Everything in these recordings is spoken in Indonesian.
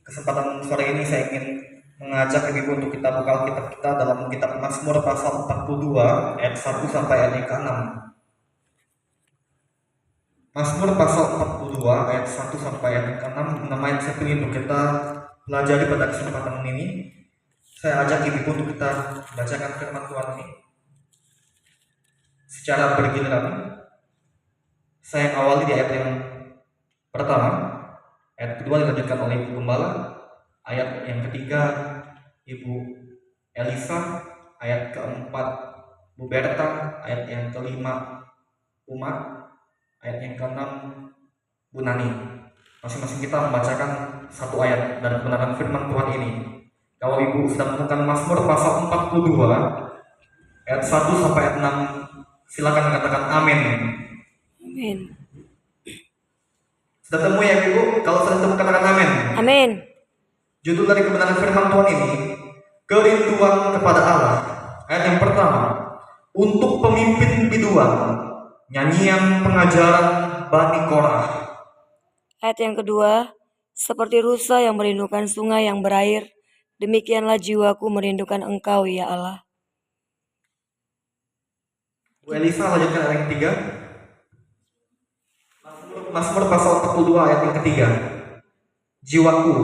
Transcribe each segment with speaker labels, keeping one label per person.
Speaker 1: Kesempatan sore ini saya ingin mengajak Ibu untuk kita buka Alkitab kita dalam kitab Mazmur pasal 42 ayat 1 sampai ayat yang ke-6. Mazmur pasal 42 ayat 1 sampai ayat yang ke-6, nama yang saya pilih untuk kita pelajari pada kesempatan ini. Saya ajak Ibu untuk kita bacakan firman Tuhan ini secara bergiliran. Saya awali di ayat yang pertama. Ayat kedua dilanjutkan oleh Ibu Gembala, ayat yang ketiga Ibu Elisa, ayat keempat Bu Berta, ayat yang kelima Uma, ayat yang keenam Bu Nani. Masing-masing kita membacakan satu ayat dari kebenaran firman Tuhan ini. Kalau Ibu sudah menemukan Mazmur pasal 42 ayat 1 sampai ayat 6, silakan katakan amin.
Speaker 2: Amin.
Speaker 1: Sudah temu ya Ibu? Kalau sudah temu katakan amin.
Speaker 2: Amin.
Speaker 1: Judul dari kebenaran firman Tuhan ini, kerinduan kepada Allah. Ayat yang pertama, untuk pemimpin biduan, nyanyian pengajaran Bani Korah.
Speaker 2: Ayat yang kedua, seperti rusa yang merindukan sungai yang berair, demikianlah jiwaku merindukan Engkau, ya Allah.
Speaker 1: Bu Elisa lanjutkan ayat yang ketiga. Mazmur pasal 42 ayat yang ketiga. Jiwaku.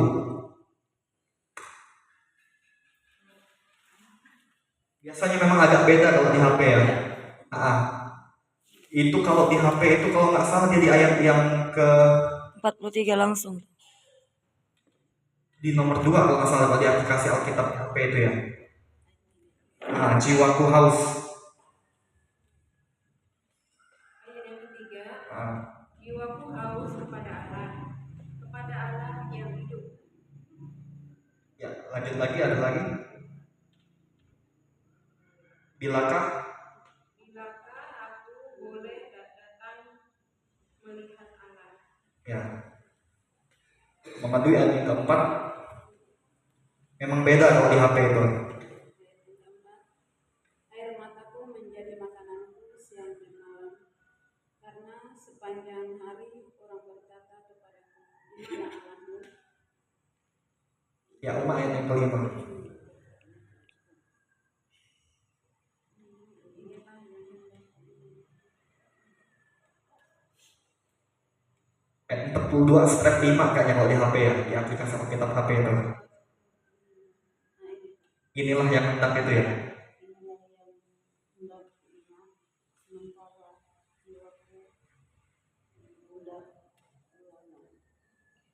Speaker 1: Biasanya memang agak beda kalau di HP ya. Itu kalau di HP itu kalau nggak salah dia di ayat yang ke
Speaker 2: 43 langsung.
Speaker 1: Di nomor 2 kalau nggak salah kalau di aplikasi Alkitab HP itu ya. Jiwaku haus.
Speaker 3: Ayat yang ketiga, jiwaku haus kepada Allah yang hidup.
Speaker 1: Ya, lanjut lagi, ada lagi. Bilakah
Speaker 3: aku boleh datang melihat Allah?
Speaker 1: Ya. Memadui ayat yang keempat. Memang beda kalau di HP itu.
Speaker 3: Air mataku menjadi makananku siang dan malam, karena sepanjang hari orang berkata kepadaku, di mana Allahmu?
Speaker 1: Ya, ayat yang kelima. Ayat 42 step 5 kayaknya kalau di HP ya, di aplikasi Alkitab HP itu. Inilah yang hendak itu ya.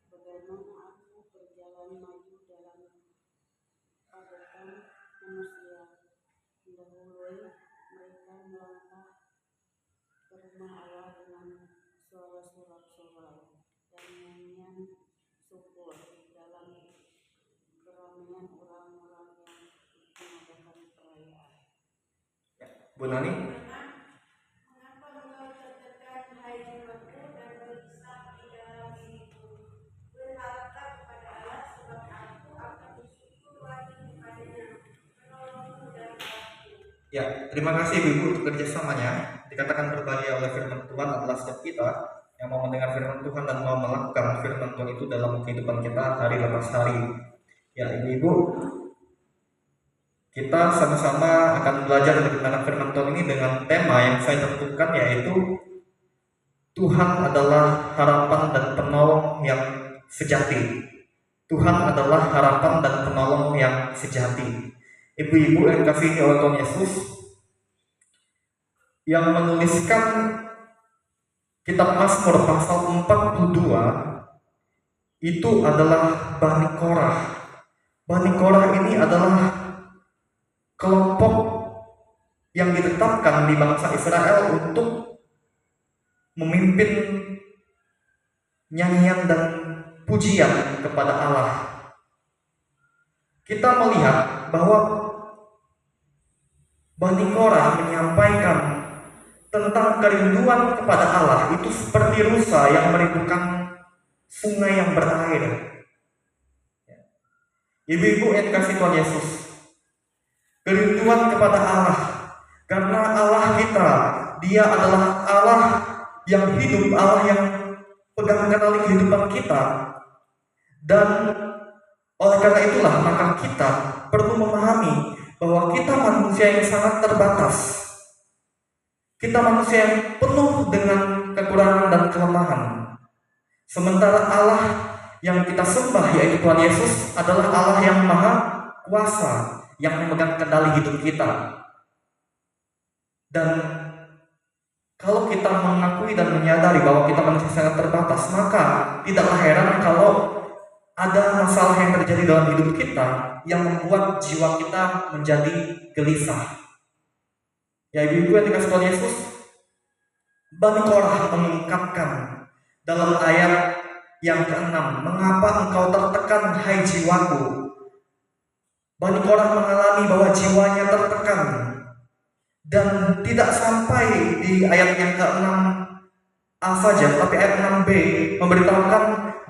Speaker 3: Bagaimana aku berjalan maju dalam padatan manusia, mendahului mereka melangkah ke rumah Allah dengan suara sorak-sorai dan nyanyian syukur di dalam keramaian orang-orang yang mengadakan perayaan.
Speaker 1: Ya, Bu Nani.
Speaker 3: Mengapa engkau tertekan, hai jiwaku, dan bergelisah di dalam diriku? Berharaplah kepada Allah, sebab aku akan bersyukur lagi kepadanya, penolongku dan Allahku.
Speaker 1: Ya, terima kasih Ibu untuk kerjasamanya. Dikatakan berbahagia oleh firman Tuhan adalah setiap kita yang mau mendengar firman Tuhan dan mau melakukan firman Tuhan itu dalam kehidupan kita hari lepas hari. Ya, Ibu, kita sama-sama akan belajar tentang firman Tuhan ini dengan tema yang saya tentukan, yaitu Tuhan adalah harapan dan penolong yang sejati. Tuhan adalah harapan dan penolong yang sejati. Ibu-ibu yang dikasihi oleh Tuhan Yesus, yang menuliskan kitab Mazmur pasal 42 itu adalah Bani Korah. Bani Korah ini adalah kelompok yang ditetapkan di bangsa Israel untuk memimpin nyanyian dan pujian kepada Allah. Kita melihat bahwa Bani Korah menyampaikan tentang kerinduan kepada Allah itu seperti rusa yang merindukan sungai yang berair. Ibu-ibu yang dikasihi Tuhan Yesus, kerinduan kepada Allah, karena Allah kita, Dia adalah Allah yang hidup, Allah yang pegang kendali kehidupan kita, dan karena itulah maka kita perlu memahami bahwa kita manusia yang sangat terbatas. Kita manusia yang penuh dengan kekurangan dan kelemahan. Sementara Allah yang kita sembah, yaitu Tuhan Yesus, adalah Allah yang maha kuasa, yang memegang kendali hidup kita. Dan kalau kita mengakui dan menyadari bahwa kita manusia sangat terbatas, maka tidaklah heran kalau ada masalah yang terjadi dalam hidup kita yang membuat jiwa kita menjadi gelisah. Ya ibu-ibu yang dikasih Tuhan Yesus, Bani Korah mengungkapkan dalam ayat yang ke-6, mengapa engkau tertekan hai jiwaku? Bani Korah mengalami bahwa jiwanya tertekan, dan tidak sampai di ayat yang ke-6 A saja, tapi ayat 6b memberitahukan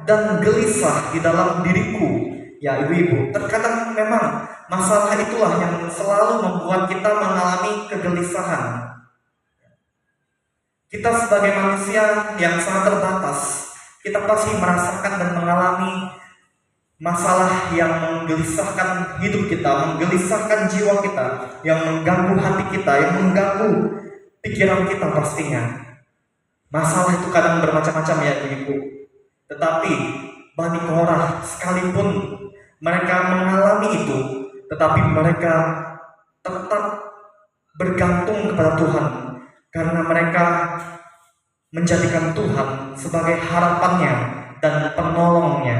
Speaker 1: dan gelisah di dalam diriku. Ya ibu-ibu, terkadang memang masalah itulah yang selalu membuat kita mengalami kegelisahan. Kita sebagai manusia yang sangat terbatas, kita pasti merasakan dan mengalami masalah yang menggelisahkan hidup kita, menggelisahkan jiwa kita, yang mengganggu hati kita, yang mengganggu pikiran kita pastinya. Masalah itu kadang bermacam-macam ya ibu. Tetapi Bani Korah sekalipun mereka mengalami itu, tetapi mereka tetap bergantung kepada Tuhan, karena mereka menjadikan Tuhan sebagai harapannya dan penolongnya.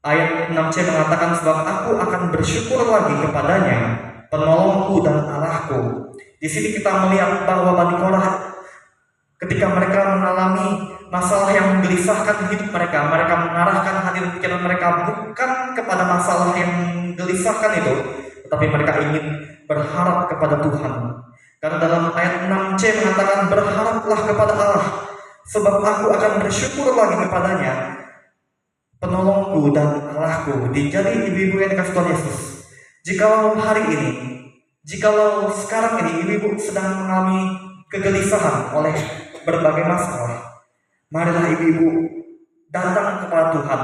Speaker 1: Ayat 6c mengatakan, sebab aku akan bersyukur lagi kepadanya, penolongku dan Allahku. Di sini kita melihat bahwa Bani Korah ketika mereka mengalami masalah yang menggelisahkan hidup mereka, mereka mengarahkan hati dan pikiran mereka bukan kepada masalah yang menggelisahkan itu, tetapi mereka ingin berharap kepada Tuhan. Karena dalam ayat 6c mengatakan, berharaplah kepada Allah, sebab aku akan bersyukur lagi kepadanya, penolongku dan Allahku. Jadi ibu-ibu yang dikasih Tuhan Yesus, jikalau hari ini, jikalau sekarang ini ibu-ibu sedang mengalami kegelisahan oleh berbagai masalah, marilah ibu-ibu datang kepada Tuhan,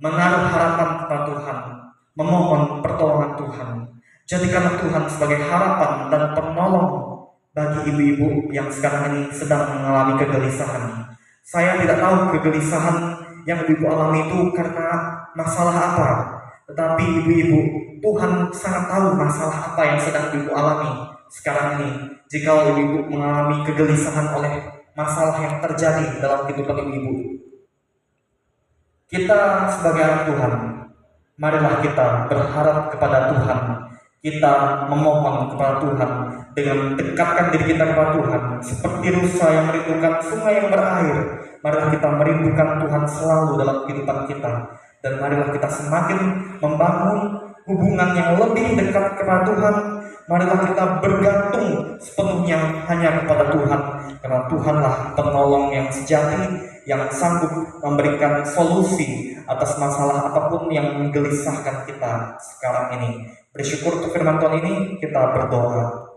Speaker 1: menaruh harapan kepada Tuhan, memohon pertolongan Tuhan. Jadikanlah Tuhan sebagai harapan dan penolong bagi ibu-ibu yang sekarang ini sedang mengalami kegelisahan. Saya tidak tahu kegelisahan yang ibu alami itu karena masalah apa, tetapi ibu-ibu, Tuhan sangat tahu masalah apa yang sedang ibu alami sekarang ini. Jika ibu mengalami kegelisahan oleh masalah yang terjadi dalam kehidupan ibu, kita sebagai anak Tuhan, marilah kita berharap kepada Tuhan. Kita memohon kepada Tuhan dengan dekatkan diri kita kepada Tuhan, seperti rusa yang merindukan sungai yang berair. Marilah kita merindukan Tuhan selalu dalam kehidupan kita, dan marilah kita semakin membangun hubungan yang lebih dekat kepada Tuhan. Marilah kita bergantung sepenuhnya hanya kepada Tuhan, karena Tuhanlah penolong yang sejati, yang sanggup memberikan solusi atas masalah apapun yang menggelisahkan kita sekarang ini. Bersyukur untuk firman Tuhan ini, kita berdoa.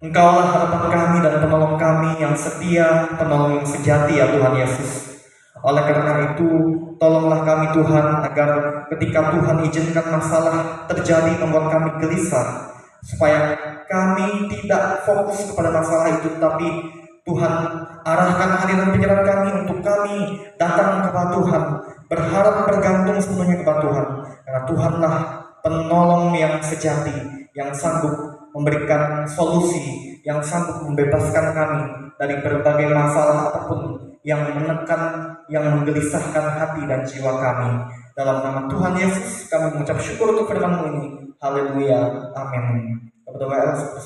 Speaker 1: Engkaulah harapan kami dan penolong kami yang setia, penolong yang sejati ya Tuhan Yesus. Oleh karena itu, tolonglah kami Tuhan, agar ketika Tuhan izinkan masalah terjadi membuat kami gelisah, supaya kami tidak fokus kepada masalah itu, tapi Tuhan arahkan hati dan pikiran kami untuk kami datang kepada Tuhan, berharap bergantung sepenuhnya kepada Tuhan, karena Tuhanlah penolong yang sejati, yang sanggup memberikan solusi, yang sanggup membebaskan kami dari berbagai masalah apapun yang menekan, yang menggelisahkan hati dan jiwa kami. Dalam nama Tuhan Yesus, kami mengucap syukur untuk firman-Mu ini. Haleluya. Amin. Berdoa seperti